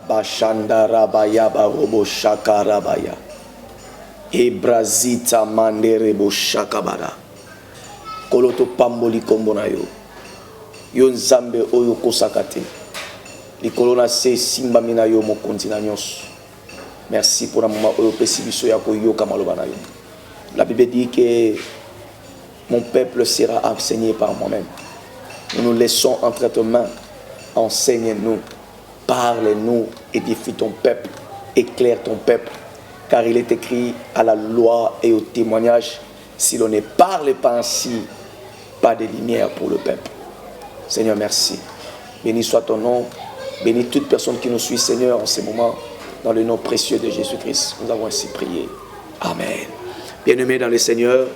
Bashandarabaya barobo shakarabaya. Ebrazita manderebo shakabara. Koloto pamboli kombonayo. Yo nzambe oyo kosakate. Likolona se simba mina yo mokonzi na nyos. Merci pour la moment oyo pesibiso ya koyoka maloba na yo. La Bible dit que mon peuple sera enseigné par moi-même. Nous nous laissons entre tes mains. Enseigne-nous, parle-nous, édifie ton peuple, éclaire ton peuple. Car il est écrit à la loi et au témoignage, si l'on ne parle pas ainsi, pas de lumière pour le peuple. Seigneur, merci. Béni soit ton nom. Bénis toute personne qui nous suit, Seigneur, en ce moment, dans le nom précieux de Jésus-Christ. Nous avons ainsi prié. Amen. Bien-aimés dans le Seigneur,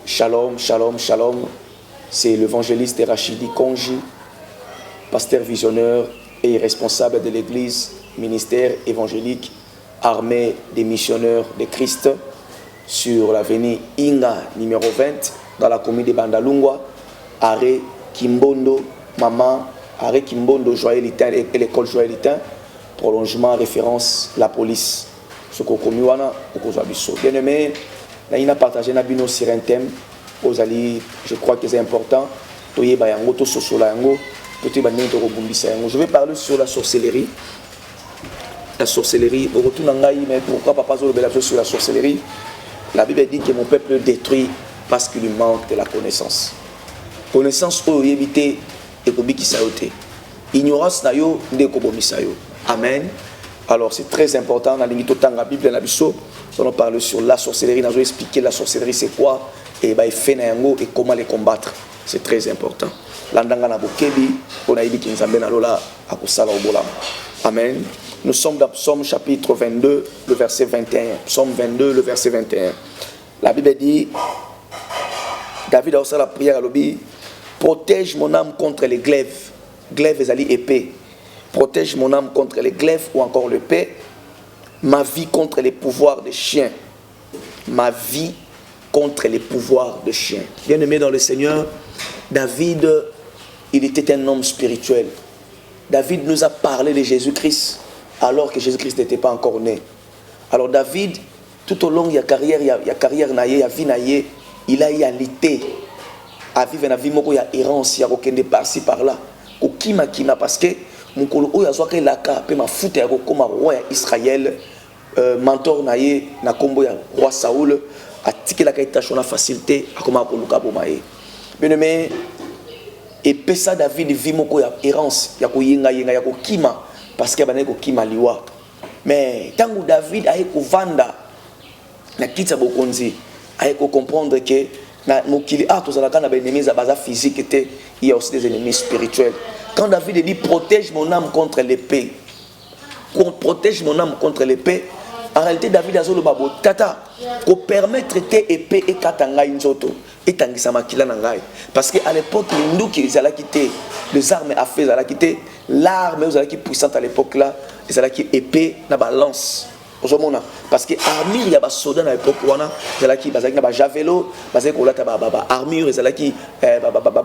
shalom, shalom, shalom. C'est l'évangéliste Rachidi Konji, pasteur visionnaire et responsable de l'église, ministère évangélique, armée des missionnaires de Christ, sur l'avenue Inga, numéro 20, dans la commune de Bandalungwa, arrêt Kimbondo, Maman, arrêt Kimbondo, Joëlitain et l'école Joëlitain, prolongement, référence, la police. Ce qu'on commis, bien aimé, nous avons partagé sur un thème, je crois que c'est important. Je vais parler sur la sorcellerie. La sorcellerie, mais pourquoi papa sur la sorcellerie? La Bible dit que mon peuple détruit parce qu'il lui manque de la connaissance. Connaissance pour éviter et pour bikisayote. Ignorance na yo de kobomisayo. Amen. Alors c'est très important dans la Bible, on parle sur la sorcellerie. Nous allons expliquer la sorcellerie c'est quoi et comment les combattre. C'est très important. Amen. Nous sommes dans Psaume chapitre 22, le verset 21. Psaume 22, le verset 21. La Bible dit, David a aussi la prière à l'obéi, protège mon âme contre les glaives. Glaives et ali épée. Protège mon âme contre les glaives ou encore l'épée. Ma vie contre les pouvoirs des chiens. Ma vie contre les pouvoirs de chiens. Bien-aimé dans le Seigneur, David, il était un homme spirituel. David nous a parlé de Jésus-Christ alors que Jésus-Christ n'était pas encore né. Alors David, tout au long de sa carrière, il y a carrière, il y a vie, il a lutté à vivre une vie, il y a errance, il y a aucun par-ci par-là. Parce que mon colo oya zoaka laka pe ma foute ya comme roi Israël mentor naye na kombo ya roi Saoul a tiki la kaita chona facilité a comme ko luka bo maye bien aimé et pesa David vit moko ya errance ya ko yenga ya ko kima parce que bana ko kima liwa mais tangu David a ko vanda na kitsa bokonzi a ko comprendre que na mokili a to zalaka na ba ennemis za baza physique était il y a aussi des ennemis spirituels. Quand David dit protège mon âme contre l'épée, protège mon âme contre l'épée, en réalité David a dit tata, qu'on permettre tes épées et katanga inzoto et tangisama kila nangai. Parce qu'à l'époque, ils allaient quitter les armes à feu, ils allaient quitter l'arme, ils allaient quitter puissante à l'époque là, ils allaient quitter épée, na balance. Parce que armure il y a des soldats à l'époque wana qui bazaki javelot bazaki kolata armure ezalaki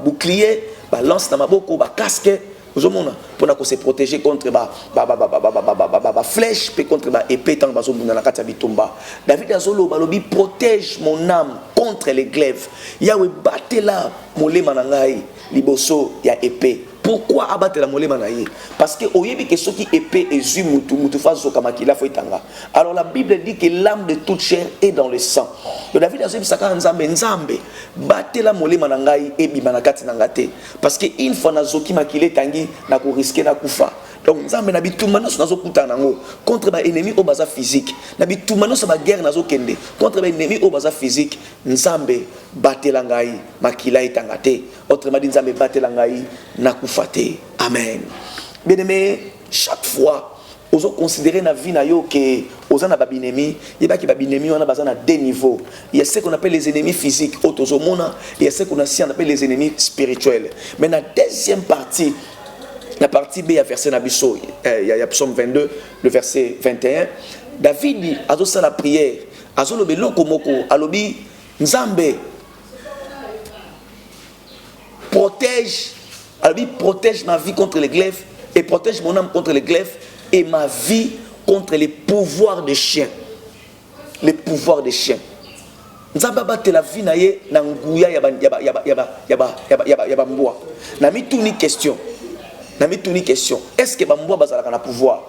bouclier lance na maboko casque ozomona pona ko se protéger contre flèche pe contre épée tant bazobunda na kati ya bitumba. David azolo balobi protège mon âme contre les glaives. Yawe batela molema na ngai liboso ya épée. Pourquoi abattre la molema na ye? Parce que oyebi que ceux qui épée et zu mutu faso kamakila fo itanga. Alors la Bible dit que l'âme de toute chair est dans le sang. Donc David a dit saka nzambe battre la molema na ngai e bima na kati na ngate parce que une fois na zoki makile tangi na ko risquer na kufa. Donc nzambe na bitumano nazo kutana ngo contre ba ennemi au baza physique. Na bitumano sa ba guerre nazo kende contre ba ennemi au baza physique. Nzambe battre la ngai makila itangate. Autrement dit nzambe battre la ngai na kufate. Amen. Bien aimé, chaque fois ozo considérer na vie na yo que ozana babinemi, yeba ki babinemi on a besoin à deux niveaux. Il y a ce qu'on appelle les ennemis physiques, autozomona, il y a ce qu'on appelle les ennemis spirituels. Mais la deuxième partie, la partie B à verset Nabiso, il y a Psaume 22, le verset 21. David dit, azo sa la prière, azo lobe loko moko, alobi nzambe protège ma vie contre les glaives et protège mon âme contre les glaives et ma vie contre les pouvoirs des chiens. Les pouvoirs des chiens. Nzamba te la vie na ye na nguya ya mboa. Na mi tout ni question. Est-ce que bamboa bazalaka na pouvoir?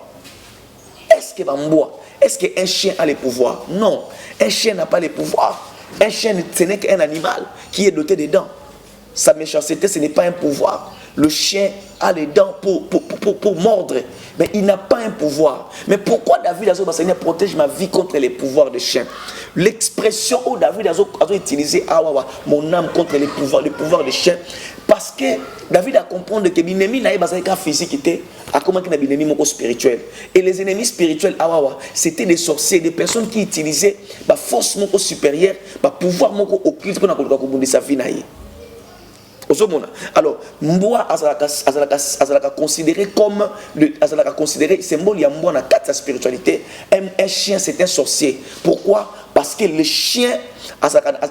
Est-ce que bamboa, est-ce qu'un chien a les pouvoirs? Non, un chien n'a pas les pouvoirs. Un chien, ce n'est qu'un animal qui est doté de dents. Sa méchanceté, ce n'est pas un pouvoir. Le chien a les dents pour mordre, mais il n'a pas un pouvoir. Mais pourquoi David a dit protège ma vie contre les pouvoirs des chiens? L'expression où David a utilisé mon âme contre les pouvoirs des chiens, parce que David a compris que l'ennemi n'a pas un physique, a comment qu'il a un ennemi spirituel. Et les ennemis spirituels, c'était des sorciers, des personnes qui utilisaient la force supérieure, le pouvoir occulte pour sa vie. Alors, Mboa a considéré comme symbole de Mboa dans la spiritualité. Un chien, c'est un sorcier. Pourquoi? Parce que le chien,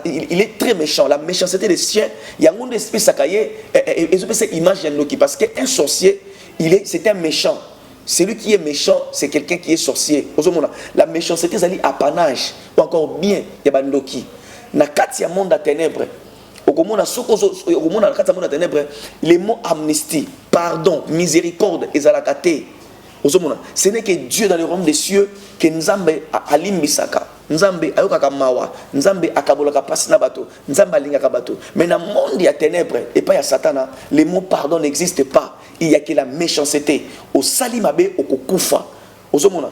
il est très méchant. La méchanceté des chiens, il y a un esprit sakaye, et je peux cette image d'Andoki. Parce qu'un sorcier, c'est un méchant. Celui qui est méchant, c'est quelqu'un qui est sorcier. La méchanceté, c'est un apanage, ou encore bien, il y a Andoki. Dans le monde des ténèbres, les mots amnistie, pardon, miséricorde, ezalakate. Ce n'est que Dieu dans le royaume des cieux que Nzambe alimbisaka. Nzambe ayokaka mawa, Nzambe akabolaka pasi na bato, Nzambe alingaka bato. Mais dans le monde il y a ténèbres et pas il y a Satan, les mots pardon n'existent pas. Il y a que la méchanceté. Au salimabe au kokufa. Ozomona.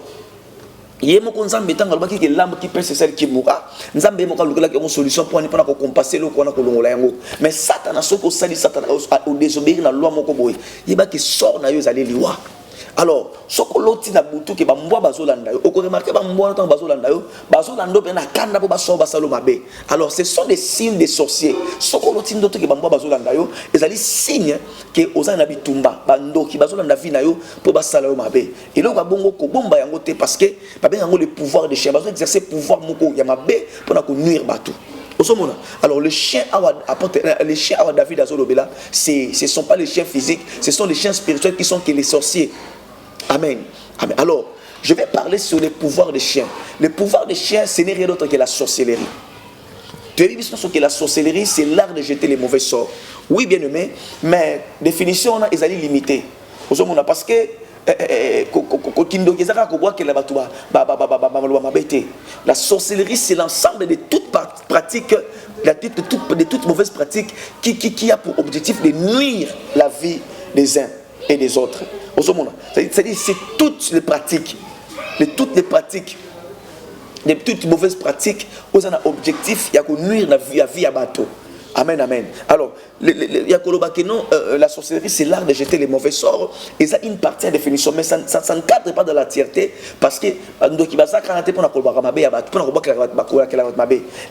Yemoko Nzambe tanga lobaki que l'âme qui pèse c'est celle qui mourra. Nzambe moka lukela que une solution pour ne pas compenser le ko na kolongola yango. Mais Satan a soko sali Satan au désobéir na loi moko boy. Yeba ki sort na yo zali liwa. Alors, soko loti na butu ke ba mbwa bazolanda yo. Oko remarquer ba mbwa na bazolanda yo, bazolanda pe na kanda po ba so ba salo mabe. Alors, ce sont des signes des sorciers. Soko loti ndoto ke ba mbwa bazolanda yo, ezali signe que oza na bitumba, ba ndoki bazolanda vi na yo po ba sala yo mabe. Et là ba bongo ko bomba yango te parce que ba ben yango le pouvoir des chiens, bazo exercer pouvoir moko ya mabe pour na ko nuire batou. Alors les chiens à David Azolobela, ce ne sont pas les chiens physiques, ce sont les chiens spirituels qui sont que les sorciers. Amen. Amen. Alors, je vais parler sur les pouvoirs des chiens. Le pouvoir des chiens, ce n'est rien d'autre que la sorcellerie. Tu as vu que la sorcellerie, c'est l'art de jeter les mauvais sorts. Oui, bien aimé, mais définition, on a limitée. Parce que la sorcellerie, c'est l'ensemble de toutes pratiques, de toutes mauvaises pratiques qui a pour objectif de nuire la vie des uns et des autres. C'est-à-dire c'est toutes les pratiques, de toutes mauvaises pratiques, où on a objectif de nuire la vie à bateau. Amen, amen. Alors, la sorcellerie, c'est l'art de jeter les mauvais sorts. Et ça, une partie à définition, mais ça ne cadre pas de la tièreté, parce que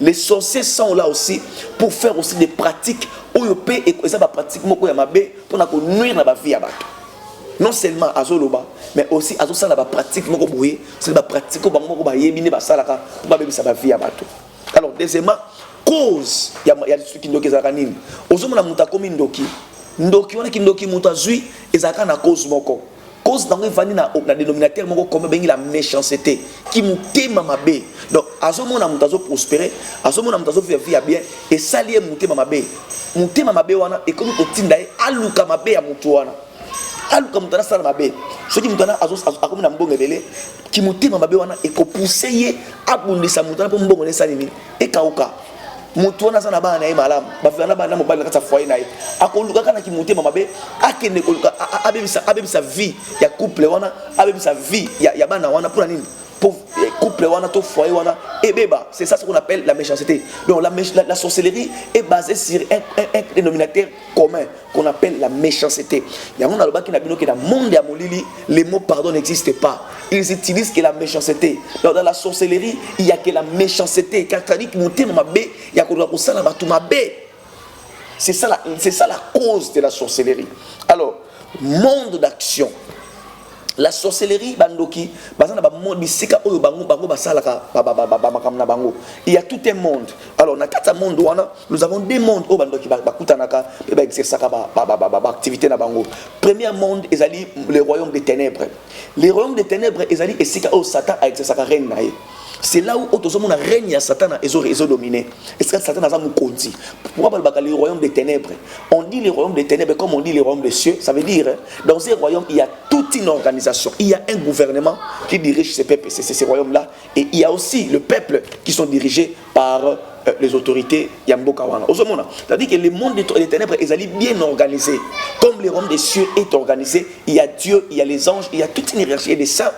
les sorciers sont là aussi pour faire aussi des pratiques où ils peuvent et ça va pratiquer pour nuire la vie à bateau. Non seulement à Zoloba, mais aussi à Zosa la pratique, c'est la pratique pour la vie à bateau. Alors, deuxièmement, cause il y a des trucs qui ndoki zakanini ozomona muta komi ndoki wana kindoki muta zui ezaka na cause moko cause dans vani na dénominateur moko comme bengi la méchanceté qui mutema mabe. Donc azomona muta zo prospérer, azomona muta zo vivre bien et salie mutema mabe wana et comme kotinda aluka mabe ya mutu wana aluka mutana sala mabe soki mutana akomi na mbongo ebele ki mutema mabe wana et ko pousser ye abundisa mutana po mbongo ne salini et kauka mutuana sana bana na malam bafana bana mobali kata foyer na akoluka kana ki mutema mabe akende koluka abebisa vie ya couple wana abebisa vie ya bana wana pour nini pour couple wana to foyer wana et beba. C'est ça ce qu'on appelle la méchanceté. Donc la sorcellerie est basée sur un dénominateur commun qu'on appelle la méchanceté. Il y a un alba qui n'a bien que dans le monde à Molili, les mots pardon n'existent pas. Ils utilisent que la méchanceté. Donc dans la sorcellerie, il y a que la méchanceté. Quand tu dis que mon thème il y a que ça là tout c'est ça la cause de la sorcellerie. Alors, monde d'action. La sorcellerie bandoki bazana ba monde bisika oyo bango basalaka makamna bango. Il y a tout un monde. Alors na kata monde wana nous avons des mondes oyo bandoki bakutanaka pe ba exerçaka activité na bango. Premier monde ezali les royaumes des ténèbres. Les royaumes des ténèbres ezali esika oyo Satan a exerçaka règne na ye. C'est là où autosomona règne à Satan et dominé. Est-ce que Satan a dit pourquoi les royaumes des ténèbres? On dit les royaumes des ténèbres comme on dit les royaumes des cieux. Ça veut dire dans ces royaumes il y a toute une organisation, il y a un gouvernement qui dirige ces peuples, ces royaumes-là, et il y a aussi le peuple qui sont dirigés par les autorités Yamboka wana. C'est-à-dire que le monde des ténèbres est bien organisé, comme les royaumes des cieux est organisé. Il y a Dieu, il y a les anges, il y a toute une hiérarchie des saints.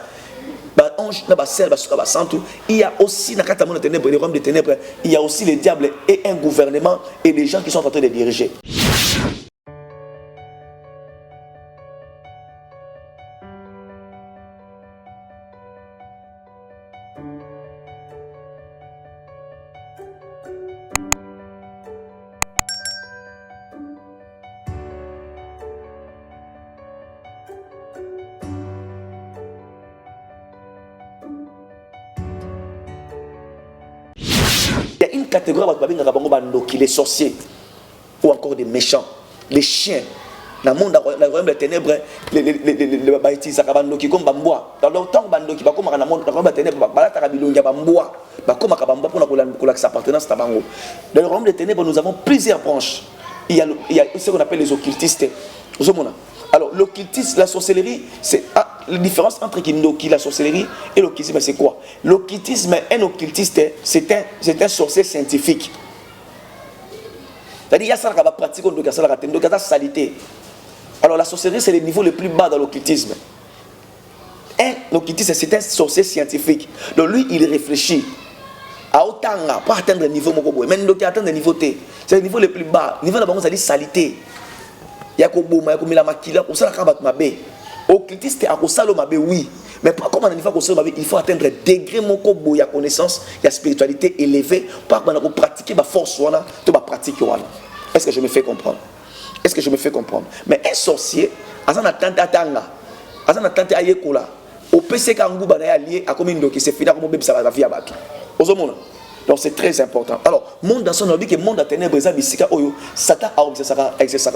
Il y a aussi dans le ténèbres, les royaumes des ténèbres, il y a aussi les diables et un gouvernement et les gens qui sont en train de diriger. Il y a une catégorie les sorciers ou encore des méchants, les chiens. Dans le monde des ténèbres, les bâtis, comme bambois. Dans le temps, bandoki, comme dans le monde des ténèbres, dans le royaume des ténèbres, nous avons plusieurs branches. Il y a ce qu'on appelle les occultistes. Alors, l'occultisme, la sorcellerie, c'est la différence entre la sorcellerie et l'occultisme, c'est quoi? L'occultisme, un occultiste, c'est un sorcier scientifique. C'est-à-dire, il y a ça qui va pratiquer la saleté. Alors, la sorcellerie, c'est le niveau le plus bas dans l'occultisme. Un occultiste, c'est un sorcier scientifique. Donc, lui, il réfléchit. À autant, pas atteindre le niveau, mais il atteindre le niveau T. C'est le niveau le plus bas. Le niveau là-bas, on dit saleté. Il y a la maquilla, pour ça la mabe. Occultiste a salo mabe oui, mais pas comme on il faut atteindre degré moko boya connaissance, il y a spiritualité élevée, pas qu'on pratiquer ba force wana, to ba pratique wana. Est-ce que je me fais comprendre? Est-ce que je me fais comprendre? Mais un sorcier, azana tanta tanga, azana tanta ayekola, au PC kangu ba na allié a comme ndoki c'est fini comme bébé ça va vie abaki. Ozomona. Donc c'est très important. Alors, monde dans son avis que monde à ténèbres, Satan a exercé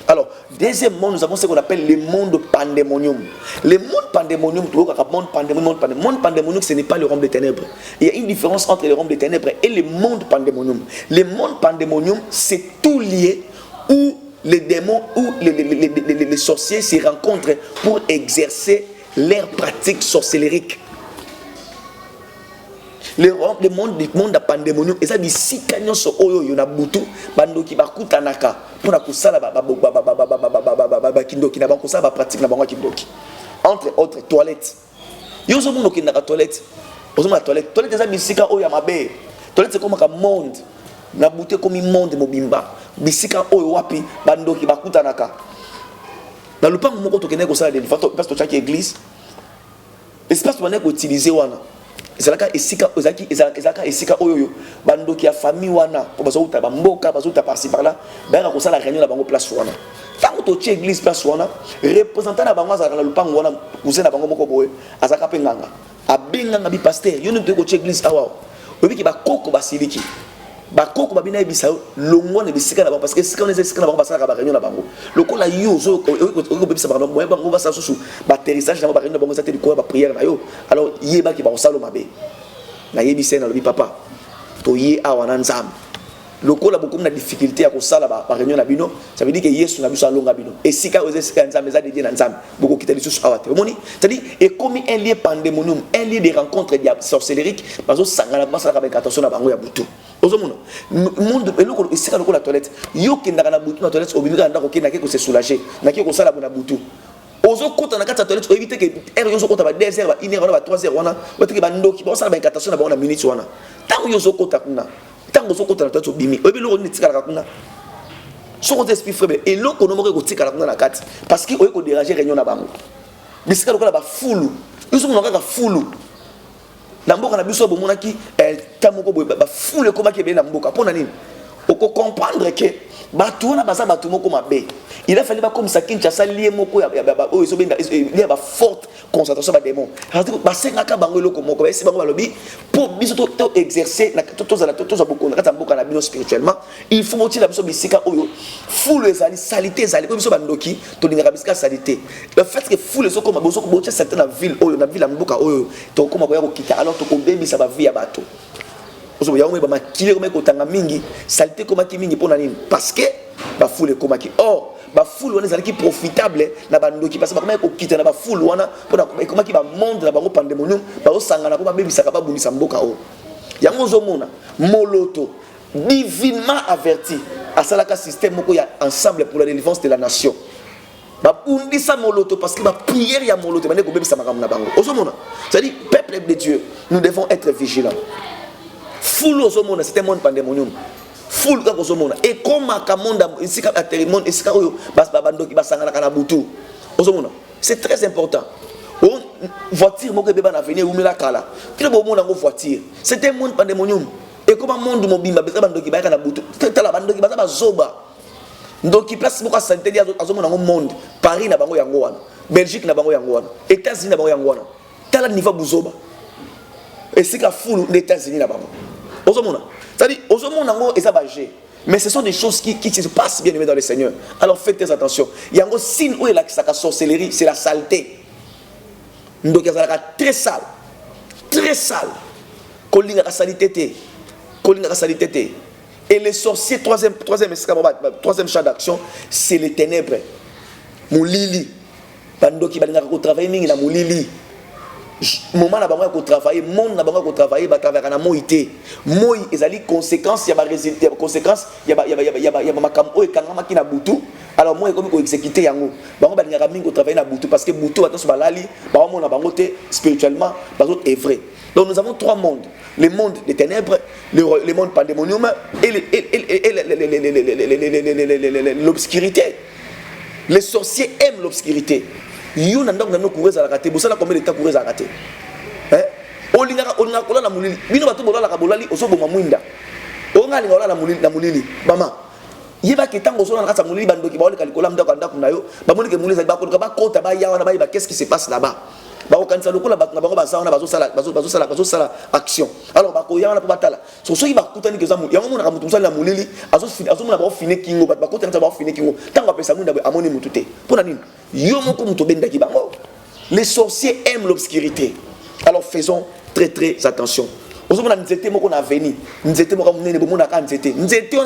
Alors, deuxièmement, nous avons ce qu'on appelle le monde pandémonium. Le monde pandémonium, monde pandémonium, ce n'est pas le royaume des ténèbres. Il y a une différence entre le royaume des ténèbres et le monde pandémonium. Le monde pandémonium, c'est tout lié où les démons, où les sorciers se rencontrent pour exercer leurs pratiques sorcellériques. Le monde de pandémonium et ça dit si kanyon so oyo yona butu bando ki bakutanaka pona kusala kindoki na banko sala pratique na bango kindoki entre autres toilettes yozo muno ki na toilette ozo ma toilette eza bisika oyo ya mabe toilette c'est comme un monde na butu comme monde mobimba bisika oyo wapi bando ki bakutanaka na lupango moko to kene ko sala de parce que chaque église espace to ko utiliser wana ezalaka esika oyo bando ki ya famille wana po bazokuta bamboka bazokuta par-ci par-là bayaka kosala réunion na bango place wana tango totie église place wana représentant na bango azalaka na lupango wana cousin na bango moko boye azalaka mpe nganga abenganga bi pasteur yo nde kotie église awa oyebi ki bakoko basiliki bakoko babina ebisa longo na bisika na bango parce que sika on esika na bango basalaka ba réunion na bango lokola yo zo ko bebisa bango moye bango basa susu ba atterrissage na ba réunion na bango zate dikoya ba prière na yo alors yeba ki ba osalo mabe na yebisa na lobi papa to ye awa na nzambe lokola beaucoup na difficulté ya kosala ba réunion na bino ça veut dire que Yesu na biso alonga bino et sika ozesika nzambe za dédié na nzambe beaucoup kita lisusu awa te moni c'est-à-dire et comme un lieu pandémonium un lieu de rencontre sorcellérique bazo sangana basala ka attention na bango ya butu ozomona monde eloko esika lokola toilette yo kendaka na butu na toilette obimika ndako kenda ke ko se soulager na ke ko sala bona butu ozo kota na kata toilette éviter que heure yo zo kota ba 2 heures ba 1 heure ba 3 heures wana oteke ba ndoki ba sala ba attention na bango na minute wana tango yo zo kota kuna tango zo kota na toilette obimi oyebi loko ni tikala kuna soko esprit frère et loko no mo ko tikala kuna na kati parce que oye ko déranger réunion na bango bisika lokola ba fulu yo zo kaka fulu na mboka na biso bomonaki tamoko boye ba fulu komaki be na mboka pona nini oko comprendre que Batou na basa batou moko mabe. Il a fallu comme ça Kinshasa lié moko ya forte concentration ba démon. C'est-à-dire ba sengaka bango eloko moko ba esi bango balobi pour biso to exercer na to za beaucoup na mboka na bino spirituellement. Il faut motiver la biso bisika oyo foule ezali salité ezali ko biso bandoki to lingaka bisika salité. Le fait que foule ezoko maboso ko botia certaine ville oyo na ville ya mboka oyo to koma ko ya ko kita alors to ko bebisa ba vie ya bato. Ozo ya ba makile ko meko tanga mingi salité ko maki mingi pona nini parce que ba foule ko maki or ba foule wana ezalaki profitable na bandoki parce que bakoma ko kita na ba foule wana pona ko maki ba monde na bango pandemonium ba osangana ko ba bebisa ka ba bundisa mboka o yango zo mona moloto divinement averti asalaka système moko ya ensemble pour la délivrance de la nation ba bundisa moloto parce que ba prière ya moloto ba ne ko bebisa makambo na bango ozo mona c'est-à-dire peuple de Dieu nous devons être vigilants. Foule au monde, c'était un monde pandémonium. Foule au monde. Et comme un monde, ici, un monde, ici, c'est très important. Voiture, mon bébé n'a venu, ou la kala. Puis le monde en voiture. C'était un monde pandémonium. Et comme un monde mobile, il y a un monde qui va à Boutou. C'est la bande qui va à Zoba. Donc, il place beaucoup de santé à mon monde. Paris n'a pas de Yangoan. Belgique n'a pas de Yangoan. États-Unis n'a pas de Yangoan. Tel niveau Bouzoba. Et c'est la foule des États-Unis là-bas. C'est-à-dire, mais ce sont des choses qui se passent bien aimé dans le Seigneur. Alors faites très attention. Il y a un signe où il y a la sorcellerie, c'est la saleté. Donc il y a très sale. Très sale. Et les sorciers, troisième champ d'action, c'est les ténèbres. Moulili. Bando qui va travailler dans Moulili. Moment na bango ko travailler monde na bango ko travailler ba travailler na moité moi ezali conséquence ya ba résultat conséquence ya ba makambo e kangama ki na butu alors moi comme ko exécuter yango bango ba ngaka mingi ko travailler na butu parce que butu attention balali ba mo na bango te spirituellement ba autres est vrai. Donc nous avons trois mondes, le monde des ténèbres, le monde pandémonium et l'obscurité. Les sorciers aiment l'obscurité. Yo nandok nando courir à la raté, bosala combien de temps courir à la raté? Olinga kola na mulili. Bino bato bola la kabolali osobo mamwinda. Onga linga ola na mulili. Mama. Yeba ketango so na kasa mulili bandoki ba ole kalikola ndako ndako na yo. Ba moni ke mulili ba ko ba kota ba yawa na ba qu'est-ce qui se passe là-bas? Ba ko kanisa lokola ba bango ba sauna bazo sala action. Alors ba ko yawa na ba tala. So so yiba kutani ke zamu. Yango mona kamutu sala na mulili azo mona ba fine kingo ba ko tanta ba fine kingo. Tango pesa munda amoni mutute. Pona nini? Les sorciers aiment l'obscurité. Alors faisons très très attention. Nous sommes on a venu. Nous étions on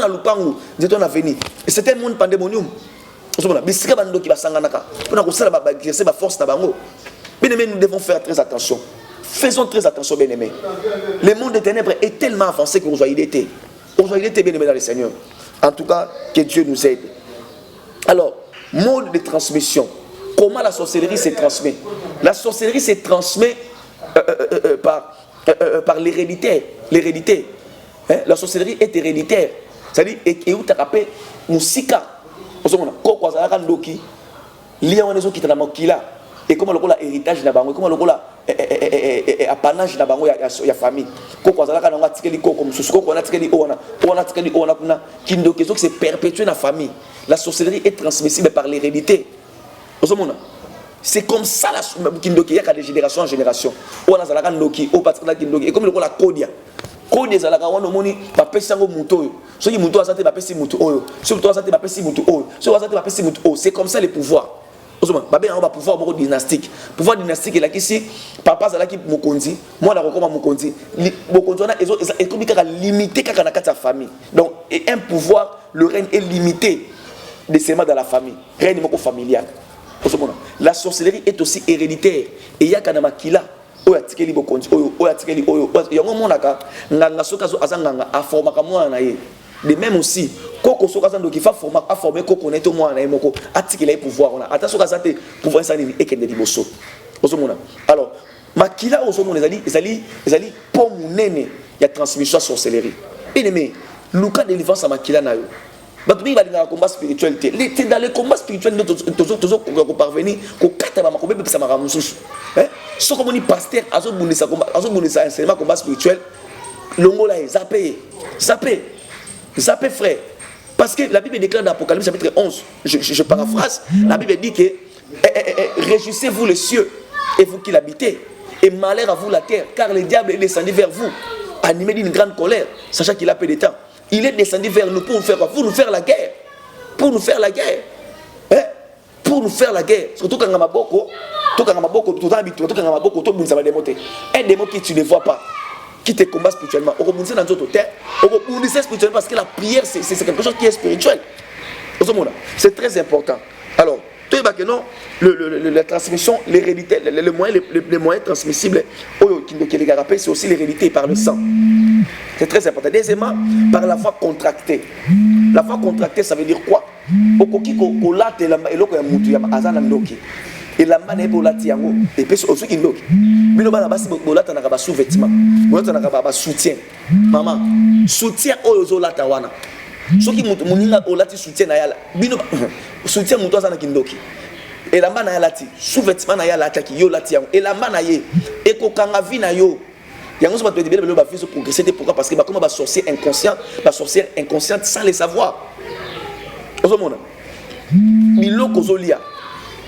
a lupangu, nous on a venu. Et c'était un monde pandémonium. Nous sommes là. Bisika bando qui va sanganaka. On a ko sala ba exercer ba force na bango. Bien-aimés, nous devons faire très attention. Faisons très attention, bien-aimés. Le monde des ténèbres est tellement avancé qu'aujourd'hui il était. Aujourd'hui il était bien-aimé dans le Seigneur. En tout cas, que Dieu nous aide. Alors, mode de transmission. Comment la sorcellerie se transmet? La sorcellerie se transmet par l'hérédité. L'hérédité. Hein? La sorcellerie est héréditaire. C'est-à-dire, et où tu as rappelé, Moussika. Pourquoi ça a ndoki? Lié à qui t'a là. Et comment le héritage na bango, comment le apanage na bango ya famille. Pourquoi ça a ndoki tikeli ko comme sous ko na tikeli ona kuna kindoki so que c'est perpétué na famille. La sorcellerie est transmissible par l'hérédité. C'est comme ça la kindoki ya de génération en génération. On a zalaka ndoki, o patrika kindoki et comme le la kodia. Kodia zalaka wana moni ba pesa ngo muto. So ki muto asante ba pesa muto oyo. So muto asante ba pesa muto oyo. So asante ba pesa muto oyo. C'est comme ça les pouvoirs. Babé on va pouvoir beaucoup dynastique. Pouvoir dynastique est là ici papa zalaki mokonzi, moi na kokoma mokonzi. Mokonzi na et comme il limité kaka na kata famille. Donc un pouvoir le règne est limité de seulement dans la famille. Règne moko familial. La sorcellerie est aussi héréditaire et il y a kana makila oya tikeli bokonzi oya tikeli oyo yango monaka nganga soka so azanganga aforma ka mwana na ye. De même aussi koko soka zando ki fa forma a former koko neto mwana na ye moko atikela pouvoir on a attention ka zate pouvoir ça ni ekende liboso. Ozomona. Alors makila ozomona ezali pour munene ya transmission sorcellerie. Bien aimé, Luka délivrance à makila na yo. Il va dans le combat spirituel. C'est dans le combat spirituel que nous parvenir qu'au 4 ans, nous ça m'a ce comme on pasteur, à enseignement combat spirituel, l'ongo là est zappé frère. Parce que la Bible déclare dans Apocalypse chapitre 11, je paraphrase, la Bible dit que réjouissez-vous les cieux et vous qui l'habitez, et malheur à vous la terre, car le diable est descendu vers vous, animé d'une grande colère, sachant qu'il a peu de temps. Il est descendu vers nous pour nous faire quoi? Pour nous faire la guerre. Pour nous faire la guerre. Hein? Pour nous faire la guerre. Surtout quand on a Maboko, tout le monde ça va démonter. Un démon que tu ne vois pas, qui te combat spirituellement. On rebondit dans notre terre, on rebondit spirituellement parce que la prière, c'est quelque chose qui est spirituel. C'est très important. Alors, tu vois que non, la transmission, l'hérédité, les moyens transmissibles, c'est aussi l'hérédité par le sang. C'est très important. Deuxièmement, par la foi contractée. La foi contractée, ça veut dire quoi? Et la manne est pour la tiango. Et puis aussi qui ndoki. Bino bana basi bolata na kaba sous-vêtement. Bolata na kaba soutien. Maman, soutien oyo lata wana. Soki muninga olati soutien na yala. Bino soutien muto sana kindoki. Et la manne yala ti sous-vêtement na yala ataki yo lati yango. Et la manne ye ekokanga vi na yo. Yango so ba tete belo ba fi so progresser pourquoi parce que ba comment ba sorcier inconscient, ba sorcière inconsciente sans le savoir. Ozomona. Biloko zolia.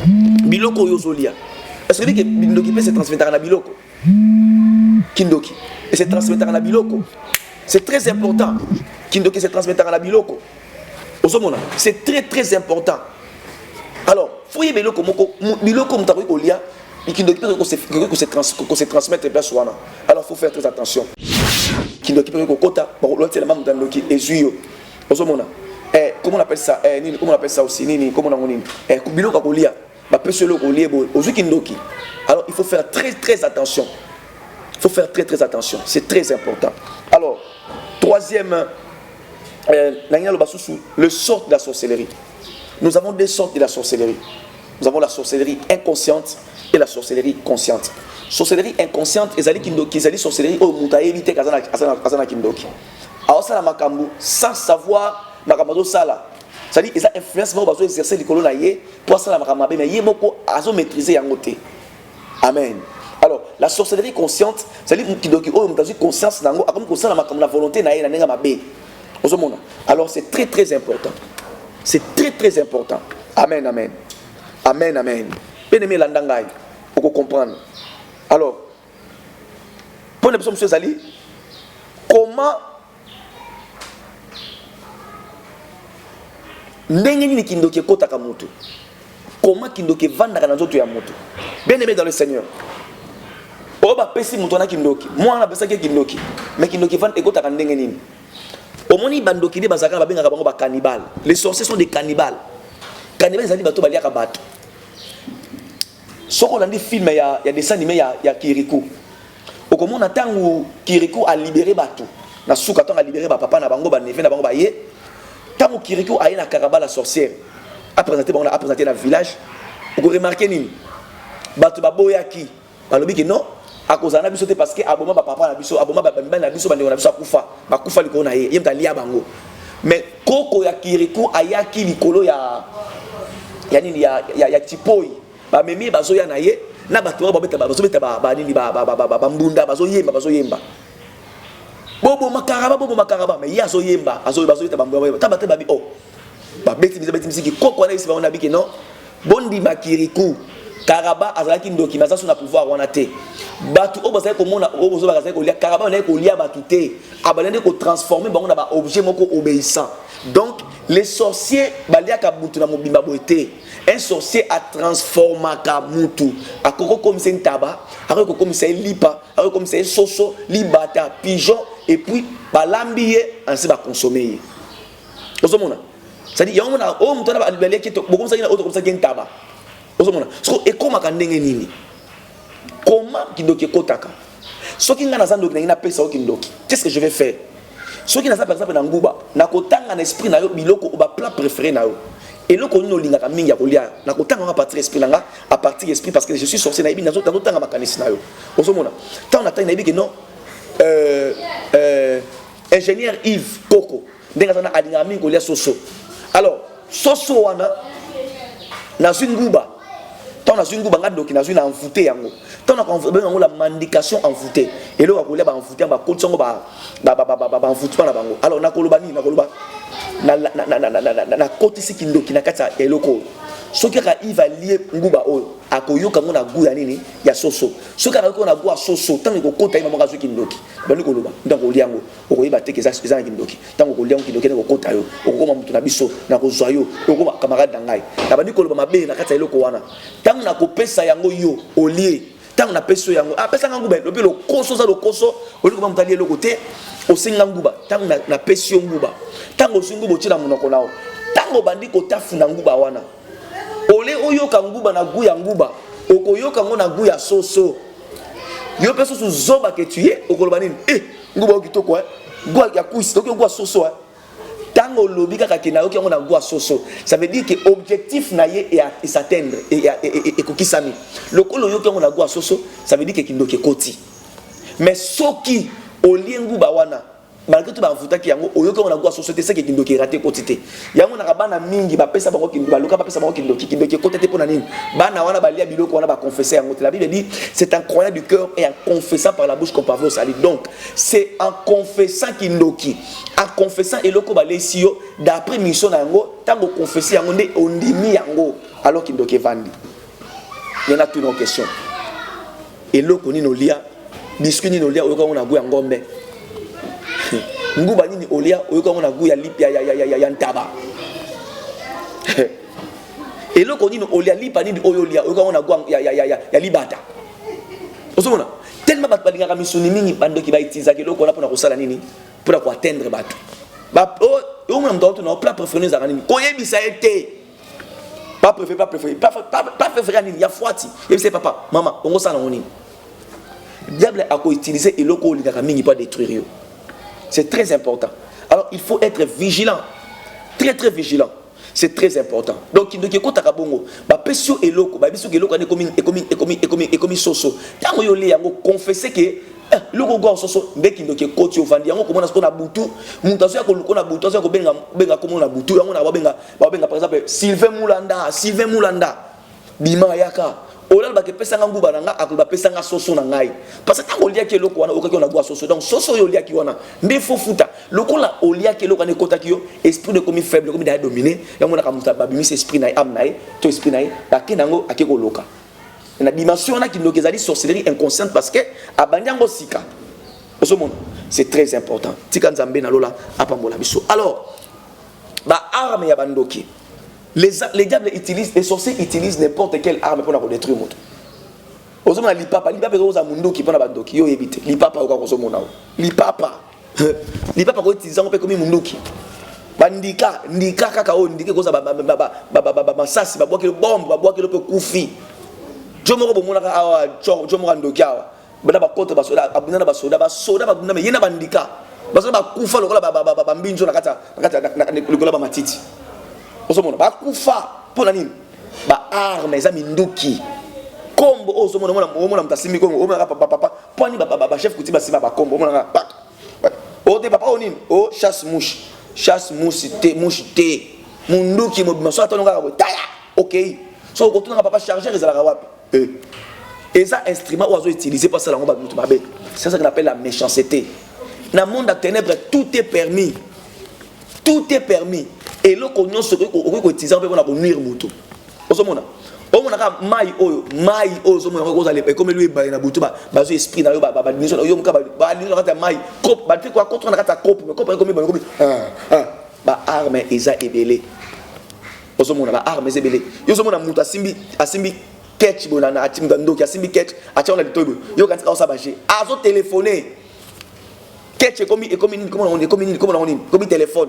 Biloko yozolia. Est-ce que Kindoki peut se transmettre à Biloko? Kindoki. Et se transmettre à Biloko. C'est très important. Kindoki se transmettre à Biloko. C'est très très important. Alors, fouillez Biloko moko. Biloko mutakoui kolia. Et Kindoki peut se transmettre et place wana. Alors, il faut faire très attention. Kindoki peut kota. Bon, l'autre c'est la maman d'Andoki. Et Zuyo. Comment on appelle ça? Comment on appelle ça aussi? Comment on appelle ça? Biloko kolia. Alors il faut faire très très attention. Il faut faire très très attention. C'est très important. Alors, troisième, le sort de la sorcellerie. Nous avons deux sortes de la sorcellerie. Nous avons la sorcellerie inconsciente et la sorcellerie consciente. Sorcellerie inconsciente, ils sorcellerie au muta éviter kazana kindoki. Alors ça la makambu sans savoir makambo sala. C'est-à-dire qu'ils ont influence pour exercer les colons pour ça la makambu mais ils ont maîtrisé en côté. Amen. Alors la sorcellerie consciente, c'est-à-dire qu'ils ont conscience nango comme que ça la makambu la volonté na nenga mabe. Alors c'est très très important. C'est très très important. Amen, amen. Amen, amen. Bien aimé l'andangai, pour comprendre. Alors, pour les personnes, M. Zali, comment ndenge kindoki kotaka mutu? Comment kindoki vanda na nzoto ya mutu? Bien aimé dans le Seigneur. Oba pesi mutu na kindoki. Moi na pesa kindoki. Mais kindoki vanda ekotaka ndenge nini? Omoni bandoki de bazaka ba benga bango ba cannibales. Les sorciers sont des cannibales. Cannibales zali bato baliaka bato. Soko landi film ya dessin animé ya Kirikou. Okomona tangu Kirikou a libéré bato. Na suka tangu a libéré ba papa na bango ba neve na bango ba ye. Tangu Kirikou a na Karaba la sorcière. A présenté bango a présenté dans le village. Vous remarquez nini? Bato ba boyaki. Balobi que non. A cause na biso te parce que aboma ba papa na biso, aboma ba bimba na biso ba ndeko na biso akufa. Ba kufa likolo na ye. Yemta lia bango. Mais koko ya Kirikou ayaki likolo ya nini ya tipoi. Ba memi bazo ya na ye na bato ba beta ba nini ba mbunda bazo yemba bobo makaraba mais ya zo yemba azo yeta ba mbunda ta bata ba bi oh ba beti misiki koko na isi ba on a bi que non bondi makiriku karaba azalaki ndoki maza so na pouvoir wana te batu o bazali komona o bozo bazali ko lia karaba na ko lia batu te abalende ko transformer bango na ba objet moko obéissant. Donc les sorciers baliaka mutu na mobimba boité. Un sorcier a transformé Kamutu. A koko comme c'est un tabac, a koko comme c'est un lipa, a koko comme c'est un soso, libata, pigeon, et puis balambier, ainsi va consommer. Vous savez, c'est-à-dire, il y a un homme qui a dit que beaucoup de gens comme ça qui un tabac. Vous savez, et comment quand nini? Comment kindoki kotaka? Ce qui n'a pas de n'a pas ça kindoki. Qu'est-ce que je vais faire? Ce qui n'a pas par exemple dans Ngouba, n'a kotanga un esprit na yo biloko ou ba plat préféré na yo. Et le connu linga mingi ya kolia na kotanga nga partir esprit nanga à partir esprit parce que je suis sorcier na ibi na zota tanga makanisi na yo osomona tant na tanga na ibi que non ingénieur Yves Koko ndenga tana alinga mingi kolia soso. Alors soso wana na zunguba tant na zunguba ngadoki na zuna envoûté yango tant na envoûté yango la mandication envoûté et le kolia ba envoûté ba kotsongo ba envoûtement na bango. Alors na koloba ni na koloba na côté si kindoki na kata eloko soki ka il va lier nguba o akoyoka ngona guya nini ya soso soki ka ko na guya soso tango ko kota ima maka soki kindoki bani ko loba ndango liango okoyiba te ke za kindoki tango ko liango kindoki ko kota yo okoma mutu na biso na ko zwa yo okoma camarade dangai na bani ko loba mabe na kata eloko wana tango na ko pesa yango yo olie tango na peso yango pesa nguba lobi lo koso za lo koso oliko mutali eloko te osinga nguba tango na peso nguba tango singubo tshila munoko nao tango bandi ko tafuna nguba wana ole oyoka nguba na guya nguba okoyoka ngo na guya soso yo peso su zoba ke tu es okoloba nini nguba okitoko gwa ya kuisi donc gwa soso tango lobi kaka kina yoki ngo na gwa soso ça veut dire que objectif na ye et s'atteindre et kokisami lokolo yoki ngo na gwa soso ça veut dire que kindoki koti mais soki olie nguba wana malgré tout ba mfutaki yango oyoka na gwa société c'est que kindoki raté quotité yango na bana mingi ba pesa bango kindoki ba luka ba pesa bango kindoki côté pona nini bana wana ba lia biloko wana ba confesser yango la Bible dit c'est en croyant du cœur et en confessant par la bouche qu'on parvient au salut donc c'est en confessant kindoki en confessant eloko ba lesio d'après mission yango tango confesser yango nde ondimi yango alors kindoki vandi il y en a toutes nos questions eloko ni no lia biscuit ni no lia oyoka na gwa ngombe nguba nini olia oyoka ngona guya lipia ya ntaba eloko nini olia lipa nini oyolia oyoka ngona gwa ya libata osomona tellement bat balingaka misuni mingi bandoki ba itiza keloko na pona kosala nini pona ko atteindre bato ba o mona mdoto na plat préféré za nini koyebisa ete pas préféré nini ya fuati yebisa papa mama ongo sala ngoni diable a ko utiliser eloko olingaka mingi pas détruire yo. C'est très important. Alors, il faut être vigilant. Très, très vigilant. C'est très important. Donc, il faut que bongo ba pesio eloko, ba biso eloko ane komi soso. Tango yo le yango confesser que loko go soso ndeki ndoke koti ovandi yango komona siko na butu, muntu aso ya ko luko na butu, aso ya ko benga komona butu yango na ba benga par exemple Sylvain Moulanda. Bima yaka olal ba ke pesa nguba nanga akoba pesa nga soso na ngai parce que tango lia ke loko wana okaki ona gwa soso donc soso yo lia ki wana nde fo futa loko la olia ke loko ne kota ki yo esprit de komi faible komi da dominer yango na kamuta babimi esprit na am na to esprit na ba ke nango akeko loka na dimension na ki ndokezali sorcellerie inconsciente parce que abanyango sika osomona c'est très important tika nzambe na lola apambola biso alors ba arme ya bandoki. Les diables utilisent, les sorciers utilisent n'importe quelle arme pour détruire le monde. Ozomona lipapa oza mundo ki pona bandoki yo ebite lipapa okakosomona lipapa ko utiliser on peut comme mundo ki bandika kaka o ndike koza ba masasi ba boakelo bombe ba boakelo pe kufi jomoko bomona ka awa jomoko ndoki awa bana ba kote ba soda abunana ba soda ba bunana yena bandika ba soda ba kufa lokola ba mbinjo na kata lokola ba matiti. Osomona ba kufa pona nini ba arme za minduki kombo osomona mona mtasimi kongo omona papa poni ba chef kuti ba sima ba kombo omona pa o de papa onini o chasse mouche te munduki mo bimaso atonga ka taya OK so ko tuna papa charger ezala wapi et ça instrument oiseau utilisé par ça la ngomba mutu mabe c'est ça qu'on appelle la méchanceté dans le monde de ténèbres tout est permis et le cognon se utiliser pour nuire mutu osomona omona ka mai oyo osomona ko za lepe comme lui ba na butu ba zo esprit na yo ba niso yo muka ba niso kata mai cop ba te ko contre na kata cop comme ba arme eza ebele osomona ba arme eza ebele yo osomona mutu asimbi catch bona na atimba ndoki asimbi catch acha na litobo yo kanti ka osabaje azo téléphoner catch comme téléphone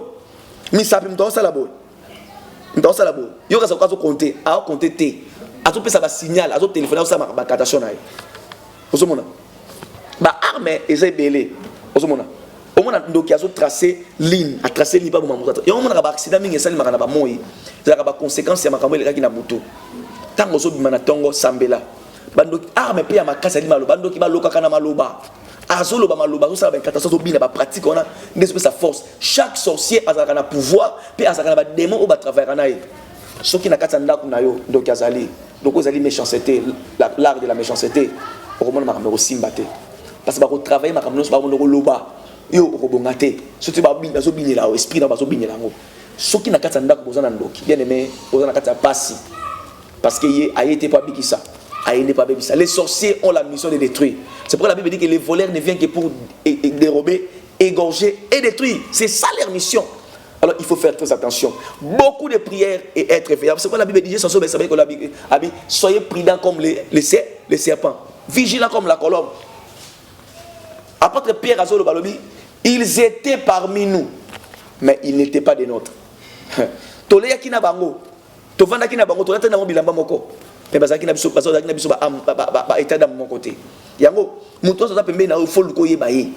mi sapi mtosa la boy yo ka sakozo compter a compter te azo pesa ba signal azo téléphoner ça ba catation na osomona ba arme eza belé osomona omona ndoki azo tracer ligne a tracer ligne ba mama yo omona ba accident mingi esali makana ba moyi za ka ba conséquence ya makambo eleka ki na butu tango zo bimana tongo sambela bandoki arme pe ya makasa li malo bandoki ba loka kana maloba azolo ba maloba so ça ba catastrophe bina ba pratique on a ndespe sa force chaque sorcier a un pouvoir puis a un démon au ba travailler na ye soki na kata ndako na yo donc azali donc azali méchanceté l'art de la méchanceté au moment makambo simbate parce que ba ko travailler makambo so ba mo loba yo robongate soki bazo binela esprit na bazo binela ngo soki na kati ndako bozana ndoki bien aimé bozana kati pasi parce que yé a été pas bikisa a été pas bikisa. Les sorciers ont la mission de détruire. C'est pourquoi la Bible dit que les voleurs ne viennent que pour dérober, égorger et détruire. C'est ça leur mission. Alors il faut faire très attention. Beaucoup de prières et être fait. C'est pourquoi la Bible dit soyez prudents comme les serpents, vigilants comme la colombe. Apôtre Pierre Azolo Balobi, ils étaient parmi nous, mais ils n'étaient pas des nôtres. Toleya kina bango, tovanda kina bango, toleya tena bilamba moko. Mais bazaki na biso, bazaki na biso ba état dans mon côté. Yango, muto ça pembe na fo luko ye baye.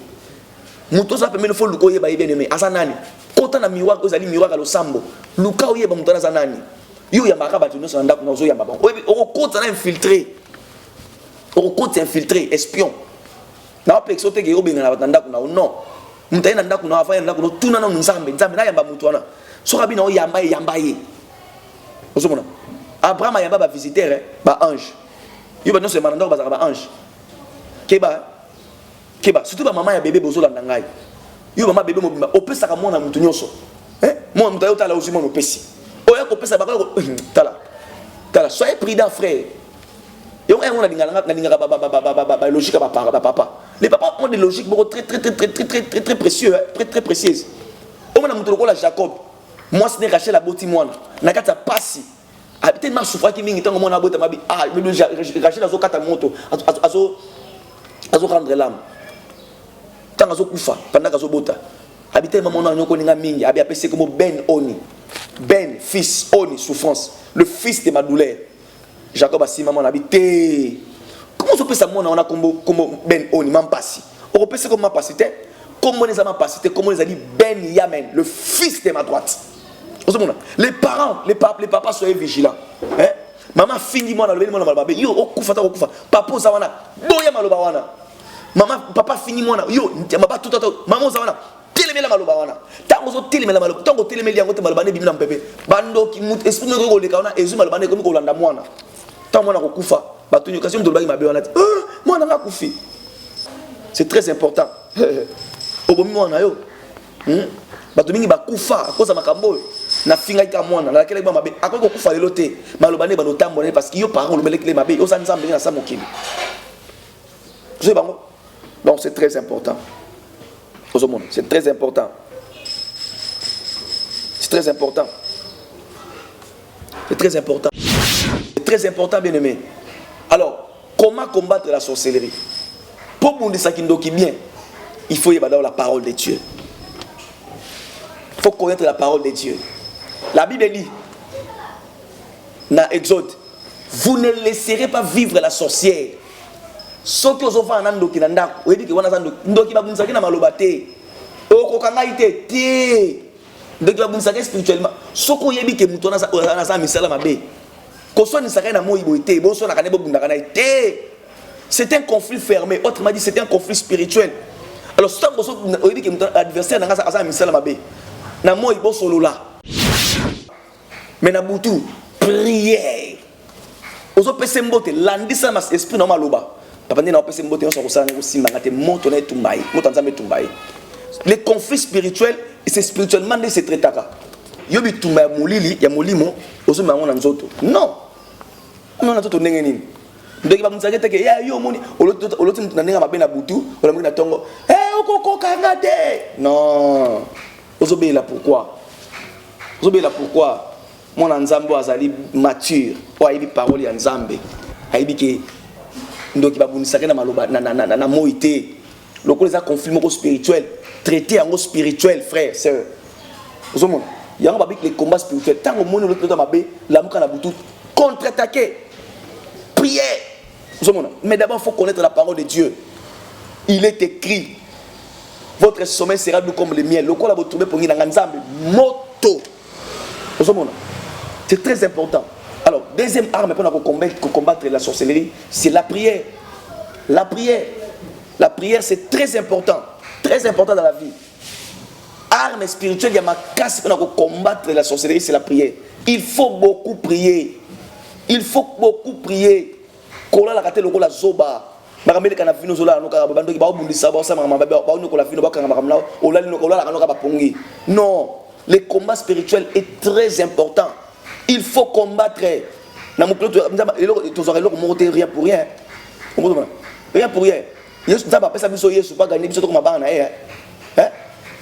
Muto ça pembe na fo luko ye baye bien aimé. Azanani. Kota na miroir ozali miroir ka losambo. Luka oye ba muto na zanani. Yo ya maka batu no so ndako na zo ya mabon. O kota na infiltré. O kota infiltré espion. Na opexo te ge obenga na ndako na non. Mutaina ndako na afanya ndako no tuna na nzambe na yamba mutu wana. So kabina o yamba ye. Ozomona. Abraham a yamba ba visiteur ba ange. Yo ba no se mananda ba ba ange. Keba surtout ba maman ya bébé bozo la ndangai. Yo mama bébé mobimba opesa ka mona mutu nyoso. Moi mutu yo tala osimo no pesi. Oya ko pesa ba ko tala soyez prudent frère. Yo on a dinga ba logique ba papa. Les papas ont des logiques très précieux, très précieuses. On a montré la Jacob. Moi c'est Rachel la boti moi. Na kata pasi. Habiter ma souffra qui mingi tango mona bota mabi. Ah, Rachel azo kata moto azo rendre l'âme. Tango azo kufa pendant azo bota. Habiter maman na nyoko ninga mingi, abi appelé comme Ben Oni. Ben fils Oni souffrance, le fils de ma douleur. Jacob a si maman habité. Comment on peut ça on a comme Ben Oni Mampasi. On peut ça comme Mampasi. Comment les a Mampasi, comment les a dit Ben Yamen, le fils de ma droite. Les parents, les papas soyez vigilants. Hein? Maman finit moi dans le malobé. Yo okufa. Papa zawana. Boya maloba wana. Maman papa finit moi yo mama tout maman zawana. Telemela maloba wana. Tango zo telemela maloba. Tango telemela yango te maloba ne bimina mpebe. Bando ki mut esprit no ko leka wana ezu maloba ne ko kolanda mwana. Tango mwana ko kufa. Batu occasion de lobaki mabe wana. Mwana nga kufi. C'est très important. Obomi mwana yo. Batu mingi bakufa koza makambo na finga ka mwana na kele ba mabe akoko kufa lelo te maloba ne balotambo ne parce que yo parents lobele kele mabe yo sanza mbeli na sa mokili. Je bango. Donc c'est très important. C'est très important. C'est très important. C'est très important. C'est très important, bien aimé. Alors, comment combattre la sorcellerie? Pour bounder ça qui bien, il faut y avoir la parole de Dieu. Il faut connaître la parole de Dieu. La Bible dit, dans Exode, vous ne laisserez pas vivre la sorcière. Ce que vous avez fait, vous avez dit que vous avez fait, vous avez fait, vous avez spirituellement. Ce que vous avez dit que vous avez fait, c'est un conflit fermé. Autrement dit, c'est un conflit spirituel. Alors, si vous avez dit que votre adversaire n'a pas fait, mais na butu prière. Ozo pese mbote landisa mas esprit normal loba. Papa ndina pese mbote on so kosana ko simba ngate moto na tumbai. Moto nzambe tumbai. Les conflits spirituels, c'est spirituellement c'est très taka. Yobi tumba mulili ya mulimo ozo mango na nzoto. Non. On a tout ndenge nini. Ndeki ba mutsaje teke ya yo moni oloto na ndenge mabe na butu, ola moni na tongo. Okoko kanga te. Non. Ozo be là pourquoi? Ozo be là pourquoi? Mon nzambe azali mature o ayibi parole ya nzambe ayibi ke ndoki babunisaka na maloba na moité lokola za conflit moko spirituel traiter yango spirituel frère sœur ozomona yango babik les combats spirituels tango moni l'autre mabe la muka na butu contre-attaquer prier ozomona mais d'abord il faut connaître la parole de Dieu. Il est écrit votre sommeil sera doux comme le miel lokola bo tomber pour ngi na nzambe moto ozomona. C'est très important. Alors, deuxième arme pour combattre la sorcellerie, c'est la prière. La prière. La prière, c'est très important. Très important dans la vie. Arme spirituelle, il y a ma casse pour combattre la sorcellerie, c'est la prière. Il faut beaucoup prier. Il faut beaucoup prier. Kola la kate lokola zoba. bakameli kana fino zola no ka bando ki ba obundisa ba osama mama ba ono ko la fino ba kanga makamna olali no ko la kana ba pongi. Non, le combat spirituel est très important. Il faut combattre. Na mo ploto tozora lo ko monter rien pour rien. Rien pour rien. Yesu nzaba pesa biso Yesu pas gagner biso to ko mabanga na ye. Hein?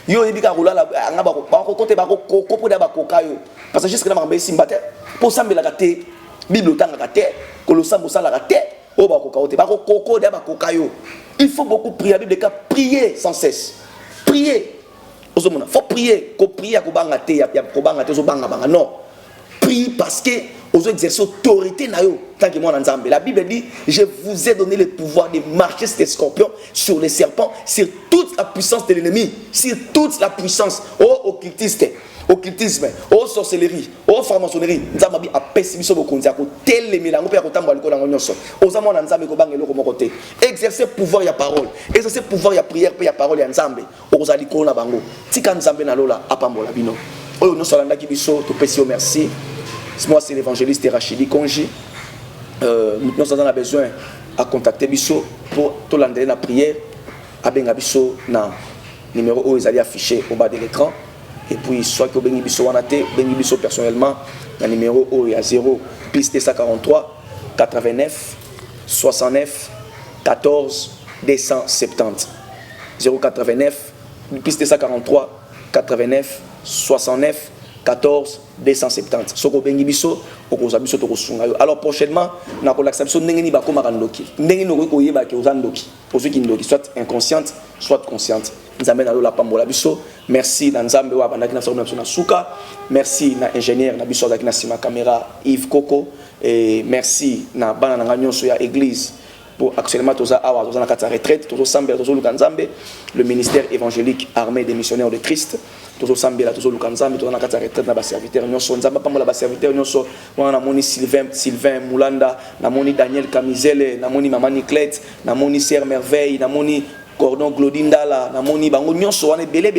Yo yebika kolala ngaba ko côté ba ko ko da ba ko kayo. Parce que jusque là mamba simbate pour sambela kate Bible tanga kate ko lo sambo sala kate o ba ko kaote ba ko koko da ba ko kayo. Il faut beaucoup prier, la Bible dit prier sans cesse. Prier. Il faut prier, ko prier ko banga te ya ko banga te so banga banga non. Prie parce que vous exercez autorité na yo tant que moi nzambe. La Bible dit je vous ai donné le pouvoir de marcher sur les scorpions, sur les serpents, sur toute la puissance de l'ennemi, sur toute la puissance occultisme, sorcellerie, franc-maçonnerie. Nzambe a pesi biso bokonzi ko telemela ngo pe ko tamba liko na nyonso. Ozamo na nzambe ko banga eloko moko te. Exercer pouvoir ya parole, exercer pouvoir ya prière pe ya parole ya nzambe. Okozali ko na bango. Tika nzambe na lola apambola bino. Oyo no solanda ki biso to pesi o merci. Moi, c'est l'évangéliste Rachidi Konji. Nous avons besoin à contacter Bisso pour tout l'année la prière. Abenga Bisso na numéro où ils allaient afficher au bas de l'écran. Et puis, soit que Bengi Bisso en a été, Bengi Bisso personnellement, le numéro où il y a 0, piste 43 89 69 14 270. 089, piste 43 89 69 14 270. Soko bengi biso okoza biso to kosunga yo. Alors prochainement na kolakisa biso ndenge ni bakoma kandoki. Ndenge no ko yeba ke ozandoki. Ozuki ndoki soit inconsciente soit consciente. Nzambe na lo la pambola biso. Merci na nzambe wa bandaki na solo na suka. Merci na ingénieur na biso azaki na sima caméra Yves Coco et merci na bana na nyonso ya église. Pour actuellement toza awa toza na kata retraite tozo sambela tozo lukanzambe le ministère évangélique armé des missionnaires de Christ tozo sambela tozo lukanzambe toza na kata retraite na ba serviteur nyonso nzamba pambola ba serviteur nyonso wana moni Sylvain Moulanda na moni Daniel Kamizele na moni Maman Niclette na moni Sœur Merveille na moni Cordon Glodindala na moni bango nyonso wana belé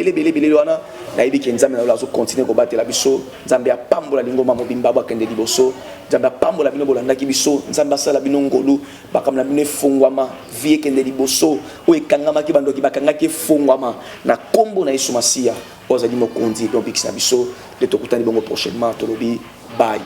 wana na yebi ke nzambe na lo azo continuer ko batela biso nzambe ya pambola lingoma mobimba ba kende liboso nzambe ya pambola bino bolanda ki biso nzambe asala bino ngolu bakamna bino efungwama vie kende liboso o ekangama ki bandoki bakanga ki efungwama na kombo na Yesu Masia ozali mokonzi to bikisa biso de tokutani bongo prochainement tolobi bye.